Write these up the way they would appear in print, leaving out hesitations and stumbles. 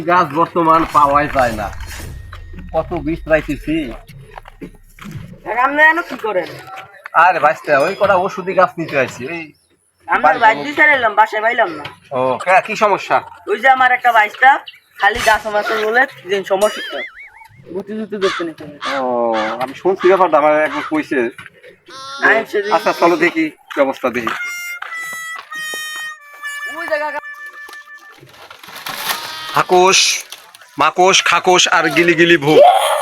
গাছ বর্তমান পাওয়াই যায় না, কত বীজ রাইতেছি। আপনারা কি করেন? আরে বাইসটা ওই কটা ওষুধি গাছ নিতে আসছি। ওই আমার বাইক দিয়ে চাইলাম, বাসায় পাইলাম না। ও কি সমস্যা? ওই যে আমার একটা বাইকটা খালি গাছ মাছ বলে যে সমস্যা গুটি গুটি ধরতে নিতে। ও আমি শুনছি ব্যাপারটা, আমার একবার কইছে। আচ্ছা চলো দেখি কি অবস্থা দেখি। ওই জায়গা হাকোশ মাকোশ খাকোশ আর গিলি গিলি ভূ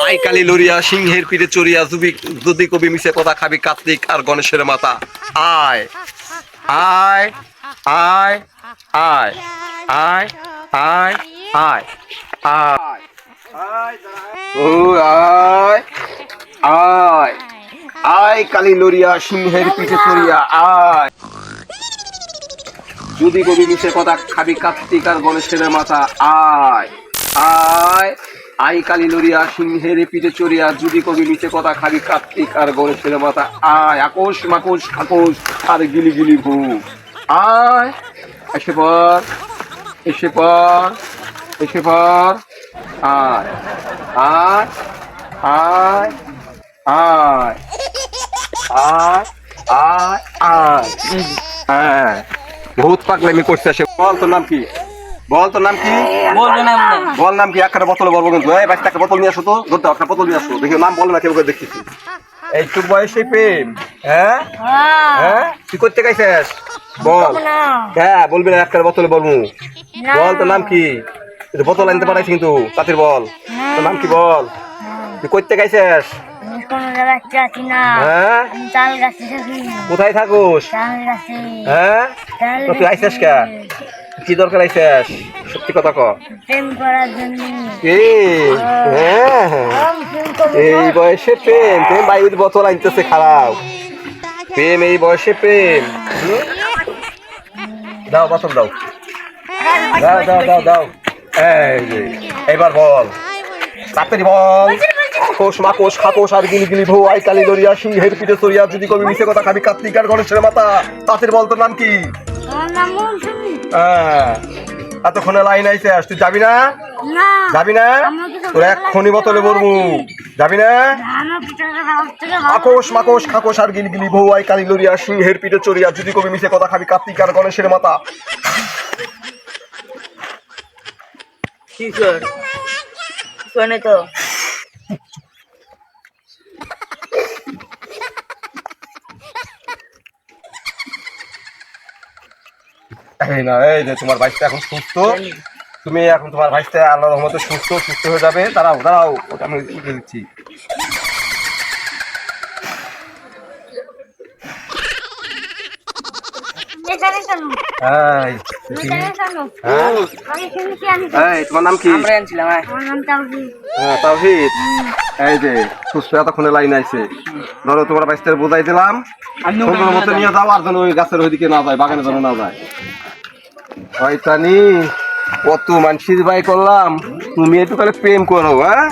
আই কালি লরিয়া সিংহের পিঠে চড়িয়া যদি কবি মিশে কথা খাবি কার্তিক আর গণেশের মাথা। আয় আয় আয় আয় আয় আয় আয় আয় ও আয় আয় আয় কালি লরিয়া সিংহের পিঠে চড়িয়া আয় যদি কবি মিশে কথা খাবি কার্তিক আর গণেশের মাথা। আয় আয় আই কালি লরিয়া সিংহের পিঠে চড়িয়া যদি কবি মিশে কথা খাবি কার্তিক আর গণেশের মাথা। আয় আকোশ মাকোশ খাকোশ আর গিলি গিলি ভূ আয় এসে পর এসে পর এসে পর আয় আয় আয় আয় আয় আয় আয় হ্যাঁ বহুত পাগলামি করছে সে। বল তোর নাম কি? বল তোর নাম কি? বলবেন না। বল নাম কি? একটা বোতল বলবো কিন্তু। এই বাইশটা একটা বোতল নিয়ে আসো তো, ধরতে একটা বোতল নিয়ে আসো। দেখি নাম বলে না কেউ দেখতেছি। এইটুক বয়সে প্রেম? হ্যাঁ হ্যাঁ তুই করতে গাইছিস? বল। হ্যাঁ বলবি না, একটা বোতল বলবো। বল তোর নাম কি? বোতল আনতে পারাইছি কিন্তু তাঁতির। বল তোর নাম কি? বল তুই করতে গাইছিস? হ্যাঁ কোথায় থাকোস? হ্যাঁ তুই আইসিস কে? কি দরকার আইসিস? সত্যি কথা ক। প্রেম করার জন্য। এই বয়সে প্রেম? প্রেম বাইরের বোতল আনতেছে খারাপ। প্রেম এই বয়সে প্রেম? দাও বোতল দাও দাও দাও দাও দাও। এইবার বল তাড়াতাড়ি বল। কোষ মাকোষ খাকোশ আর গিলি গিলি ভৌ আই কালি লরিয়া সিংহের পিঠে চড়িয়া যদি কবি মিশে কথা খাবি কার্তিক আর গণেশের মাথা। তাড়াতাড়ি বল তোর নাম কি? হ্যাঁ এতক্ষণে লাইন আইছে, তুই যাবি না? যাবি না? তোর এক্ষুনি বোতলে বলবো। যাবি না? আকোশ মাকোশ খাকোশ আর গিলি গিলি ভৌ আই কালি লরিয়া সিংহের পিঠে চড়িয়া যদি কবি মিশে কথা খাবি কার্তিক আর গণেশের মাথা। কি স্যার শোনে তো এই না, এই যে তোমার ভাইসটা এখন সুস্থ। তুমি এখন তোমার ভাইসটা আল্লাহর রহমতে সুস্থ সুস্থ হয়ে যাবে। দাঁড়াও দাঁড়াও, ওটা আমি উঠে দিচ্ছি। তোমার নাম কি? হ্যাঁ তাওহীদ। এই যে সুস্থ এতক্ষণে লাইন আইছে। ধরো তোমার ভাইসটা বোঝাই দিলাম, সুন্দর মতো নিয়ে যাও। আর যেন ওই গাছের ওইদিকে না যায়, বাগানে যেন না যায়। শয়তানি কত মানুষের ভাই করলাম, তুমি একটু খালি প্রেম করো। হ্যাঁ